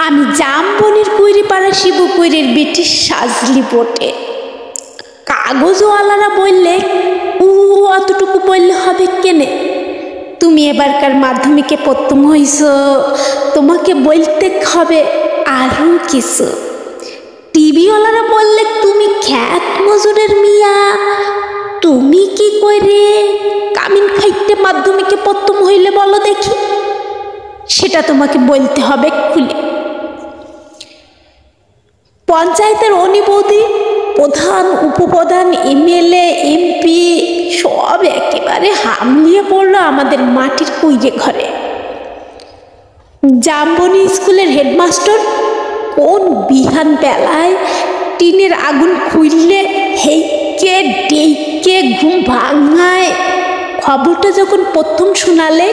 আমি জামবনির কুইরিপাড়া শিবু কুইরের বেটি সাজলি বটে। কাগজওয়ালারা বললে অতটুকু বললে হবে কেনে? তুমি এবারকার মাধ্যমিকে প্রথম হইছ, তোমাকে বলতে হবে আরও কিছু। টিভিওয়ালারা বললে তুমি খ্যাত মজুরের মিয়া, তুমি কি করে কামিন খাইতে মাধ্যমিকে প্রথম হইলে বলো দেখি, সেটা তোমাকে বলতে হবে খুলে। পঞ্চায়েতের অনিবৌদি, প্রধান, উপপ্রধান, এমএলএ, এমপি সব একেবারে হামলিয়ে পড়লো আমাদের মাটির কুইরে ঘরে। জামবনি স্কুলের হেডমাস্টার কোন বিহান বেলায় টিনের আগুন খুললে হেইকে ডেইকে ঘুম ভাঙায় খবরটা যখন প্রথম শোনালে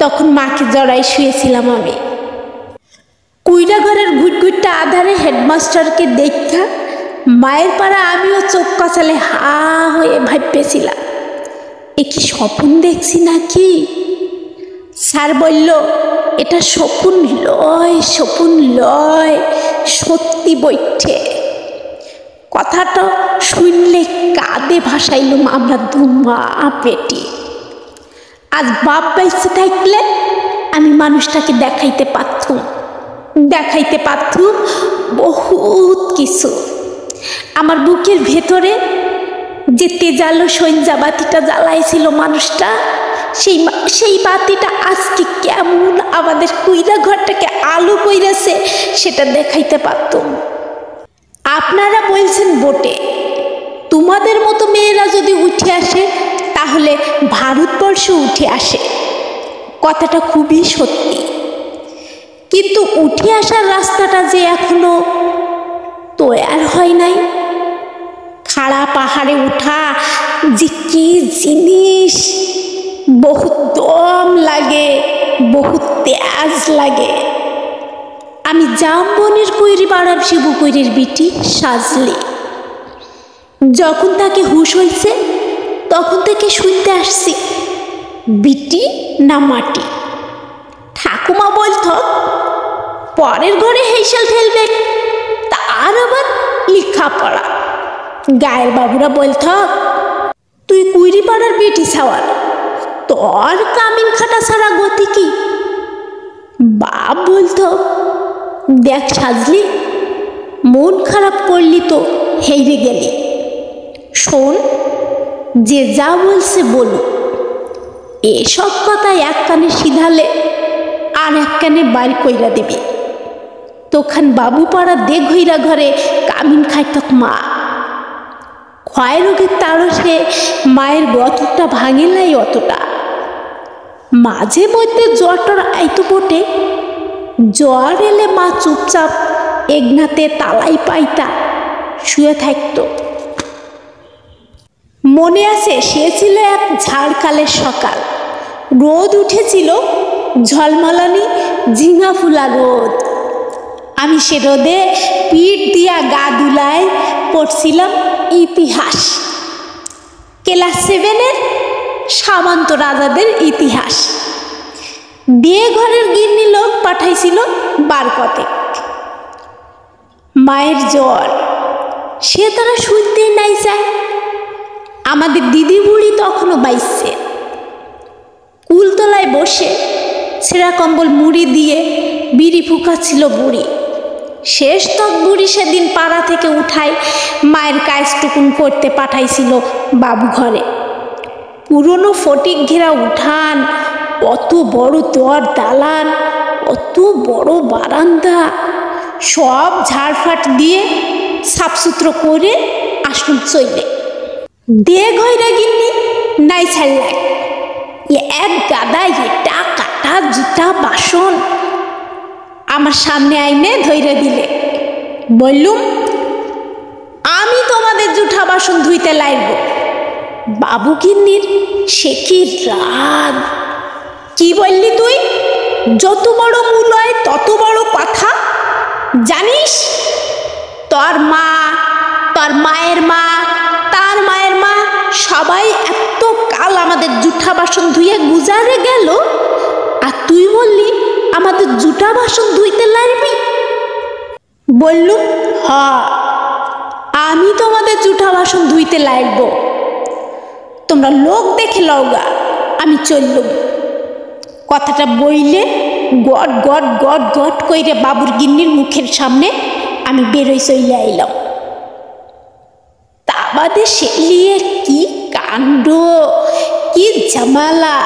তখন মাকে জড়াই শুয়েছিলাম আমি। কুইরা ঘরের ঘুটঘুটটা আধারে হেডমাস্টারকে দেখা মায়ের পাড়া আমিও চোখ কচালে হা হয়ে ভাবতেছিলাম, এ কি স্বপ্ন দেখছি নাকি? স্যার বলল, এটা স্বপ্ন লয়, স্বপ্ন লয়, সত্যি বইঠে। কথাটা শুনলে কাঁদে ভাসাইলুম আমরা দুমা পেটি। আজ বাপ বাইসে থাকলে আমি মানুষটাকে দেখাইতে পারতুম বহুত কিছু। আমার বুকের ভেতরে যে তেজালো সঞ্জা বাতিটা জ্বালাইছিল মানুষটা, সেই বাতিটা আজকে কেমন আমাদের কুইরা ঘরটাকে আলো কইরাছে সেটা দেখাইতে পারতুম। আপনারা বলছেন বটে, তোমাদের মতো মেয়েরা যদি উঠে আসে তাহলে ভারতবর্ষ উঠে আসে। কথাটা খুবই সত্যি, কিন্তু উঠে আসার রাস্তাটা যে এখনো তৈয়ার হয় নাই। খাড়া পাহাড়ে উঠা যে কি জিনিস, বহুত দম লাগে, বহুত তেজ লাগে। আমি জামবনির কুইরিপাড়ার শিবু কুইরের বিটি সাজলি। যখন তাকে হুঁশ হয়েছে তখন থেকে শুনতে আসছি বিটি না মাটি। ঠাকুমা বলত পরের ঘরে হেসেল ঠেলবে, তার আবার লেখাপড়া। গায়ের বাবুরা বলত তুই কুইরিপাড়ার বেটি ছাওয়ার, তোর কামিন খাটা ছাড়া গতি কি? বাপ বলত, দেখ সাজলি, মন খারাপ করলি তো হেরে গেলি। শোন, যে যা বলছে বলুক, এসব কথা এক কানে সিধালে আর এক কানে বাড়ি কইরা দিবি। তখন বাবু পাড়া দেঘইরা ঘরে কামিন খাইতক মা। ক্ষয় রোগের তারসে মায়ের গতটা ভাঙে নাই অতটা। মাঝে মধ্যে জ্বরটর আইতো বটে, জ্বর এলে মা চুপচাপ এগনাতে তালাই পাইতা শুয়ে থাকত। মনে আছে, সে ছিল এক ঝাড়কালের সকাল। রোদ উঠেছিল, ঝলমলানি ঝিঙা ফুলা রোদ। আমি সে রোদে পিঠ দিয়া গা দুলায় পড়ছিলাম ইতিহাস, ক্লাস 7-এর সামন্ত রাজাদের ইতিহাস। বিয়ে ঘরের গিন্নি লোক পাঠাইছিল বারকতে। মায়ের জ্বর, সে তারা শুনতেই নাই যায়। আমাদের দিদি বুড়ি তখনও বাইছে, কুলতলায় বসে ছেঁড়া কম্বল মুড়ি দিয়ে বিড়ি ফুকাচ্ছিল বুড়ি। শেষ তক বুড়ি সেদিন পাড়া থেকে উঠায় মায়ের কাজটুকুন করতে পাঠাইছিল বাবু ঘরে। পুরনো ফটিক ঘেরা উঠান, অত বড় দর দালান, অত বড় বারান্দা, সব ঝাড়ফাট দিয়ে সাফসুতরো করে আসুন চইলে। দে ঘইরা গিন্নি নাই ছাড়লাই, এক গাদা এটা কাটা জুতা বাসন আমার সামনে আইনে ধইরে দিলে। বললুম, আমি তোমাদের জুঠা বাসন ধুইতে লাইব। বাবু গিন্নির সে কি রাগ! কি বললি তুই? যত বড় মূল হয় তত বড় কথা। জানিস, তোর মা, তোর মায়ের মা, তার মায়ের মা সবাই এত কাল আমাদের জুঠা বাসন ধুয়ে গুজারে গেল, আর তুই বললি আমাদের জুটা বাসন ধুইতে লাগবি? বললুম, হ, আমি তোমাদের জুটা বাসন ধুইতে লাগবো। তোমরা লোক দেখে লওগা, আমি চললুম। কথাটা বইলে গট গট গট গট কইরে বাবুর গিন্নির মুখের সামনে আমি বেরোই চলে আইলাম। তা বাদে সেলিয়ে কি কাণ্ড, কি ঝামেলা।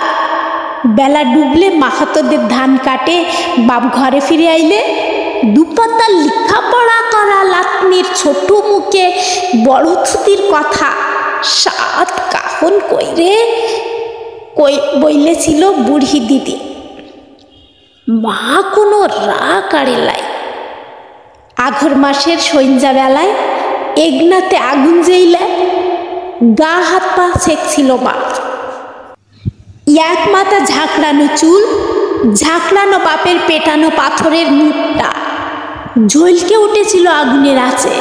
বেলা ডুবলে মাহাতোদের ধান কাটে বাপ ঘরে ফিরে আইলে দুপাতা লেখাপড়া করা লাতনির ছোট মুখে বড় থুতির কথা সাত কাহন কইরে বইলেছিল বুড়ি দিদি। মা কোনো রাগ আড়েলাই। আঘর মাসের সন্ধ্যা বেলায় এগনাতে আগুন জ্বাইলে গা হাত পা সেকছিল মা। এক মাথা ঝাঁকড়ানো চুল, ঝাঁকড়ানো বাপের পেটানো পাথরের মুখটা ঝলকে উঠেছিল আগুনের আঁচে।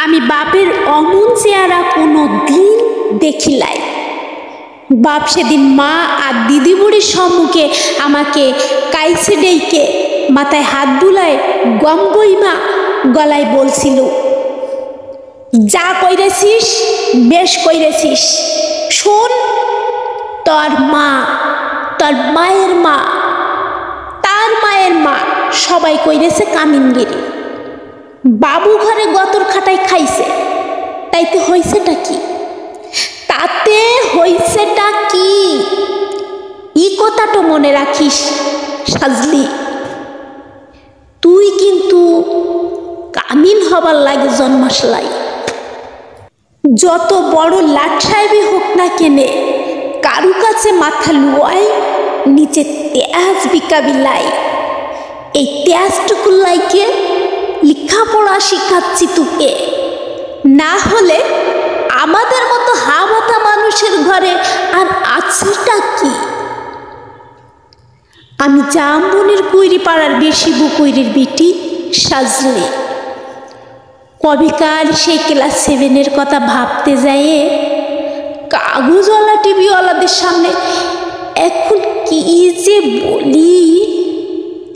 আমি বাপের অমন চেহারা কোনো দিন দেখিলাই। বাপ সেদিন মা আর দিদি বুড়ির সম্মুখে আমাকে কাইছে ডেইকে মাথায় হাত বুলায় গম বইমা গলায় বলছিল, যা কইরেছিস বেশ কইরেছিস। শোন, তোর মা, তোর মায়ের মা, তার মায়ের মা সবাই কইরেছে কামিনগিরি। বাবু ঘরে গতর খাটাই খাইছে, তাইতে হইছেটা কি? তাতে হইছেটা কি? ই কথাটা মনে রাখিস সাজলি। তুই কিন্তু কামিন হবার লাগে জন্মাসলাই। যত বড় লাট সাহেবই হোক না কেনে, কারু কাছে মাথা লুয়াই, নিচে তেজ বিকাবিলাই। এই তেজটুকুর লাইকে লেখাপড়া শিখাচ্ছি তোকে। না হলে আমাদের মতো হামাতা মানুষের ঘরে আর আছেটা কি? আমি জামবনির কুইরি পাড়ার বেশি বুকুইরির বিটি সাজলি। কবেকার সেই ক্লাস 7-এর কথা ভাবতে যাইয়ে কাগজওয়ালা টিভিওয়ালাদের সামনে এখন কি যে বলি।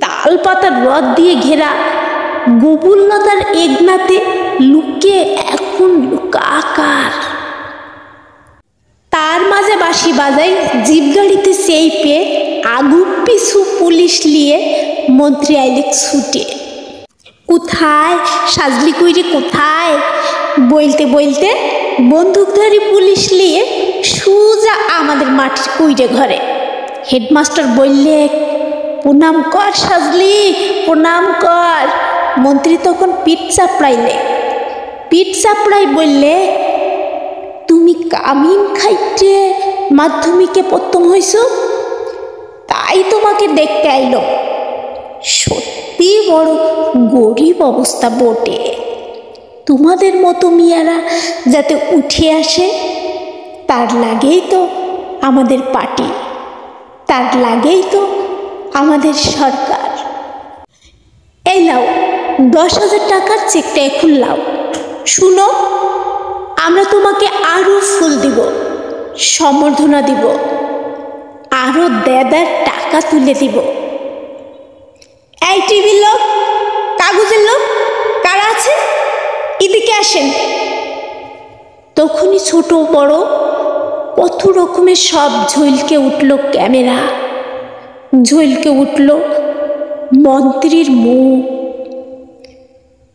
তাল পাতার রদ দিয়ে ঘেরা গোবুললতার এগনাতে লুকে এখন লুকাকার। তার মাঝে বাঁশি বাজাই জিপ গাড়িতে সেই পেয়ে আগু পিছু পুলিশ নিয়ে মন্ত্রী আইলে ছুটে। কোথায় সাজলি কুইরি কোথায় বলতে বলতে বন্দুকধারী পুলিশ নিয়ে সোজা আমাদের মাটির কুইরে ঘরে। হেডমাস্টার বললে, প্রণাম কর সাজলি, প্রণাম কর। মন্ত্রী তখন পিঠ চাপড়াইলে। পিঠ চাপড়াই বললে, তুমি কামিন খাইতে মাধ্যমিকে প্রথম হইছ, তাই তোমাকে দেখতে আইলো। সত্যি বড় গরিব অবস্থা বটে। তোমাদের মতো মিয়ারা যাতে উঠে আসে, তার লাগেই তো আমাদের পার্টি, তার লাগেই তো আমাদের সরকার। এই লাও 10,000 টাকার চেকটা এখন লাও। শুনো, আমরা তোমাকে আরো ফুল দিব, সম্বর্ধনা দিব, আরো দেদার টাকা তুলে দিব। এই টিভির লোক, কাগজের লোক কারা আছে, এদিকে আসেন। তখনই ছোট বড় কত রকমের সব ঝলকে উঠল ক্যামেরা, ঝলকে উঠল মন্ত্রীর মুখ।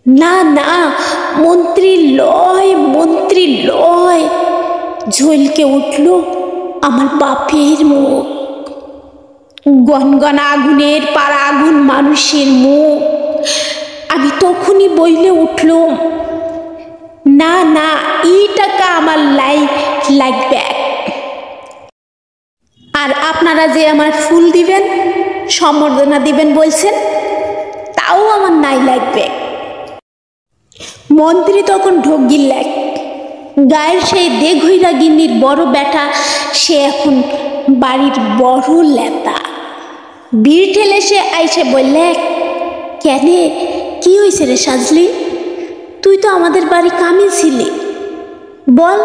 না না, মন্ত্রী লয়, মন্ত্রী লয়। ঝলকে উঠল আমার বাপের মুখ, গনগনা আগুনের পাড়া আগুন মানুষের মুখ। আমি তখনই বইলে উঠলাম, না না, এই টাকা আমার লাগবে। আর আপনারা যে আমার ফুল দিবেন, সম্বর্ধনা দিবেন বলছেন, তাও আমার নাই লাগবে। মন্ত্রী তখন ঢোক গিল্লাক। গায়ের সেই দেঘইরা গিন্নির বড় বেটা, সে এখন বাড়ির বড় লেতা। ভিড় ঠেলে সে আইসে বললে, কেনে কি হয়েছে রে সাজলি? তুই তো আমাদের বাড়ি কামিন ছিলি, বল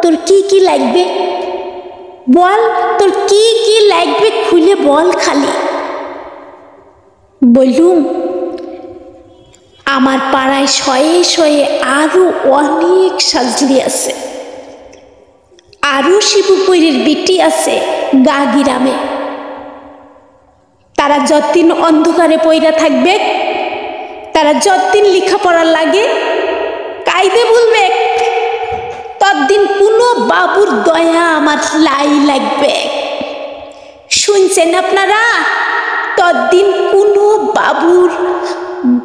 তোর কি কি লাগবে, বল তোর কি কি লাগবে, খুলে বল খালি। বললুম, আমার পাড়ায় শয়ে শয়ে আরো অনেক সাজলি আছে, আরো শিবুপুরের বিটি আছে গা গিরামে। তারা যতদিন অন্ধকারে পইরা থাকবে, তারা যতদিন লেখাপড়ার লাগে কায়দে বলবে, ততদিন কোনো বাবুর দয়া আমার লাই লাগবে। শুনছেন আপনারা? ততদিন কোনো বাবুর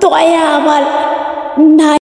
দয়া আমার নাই।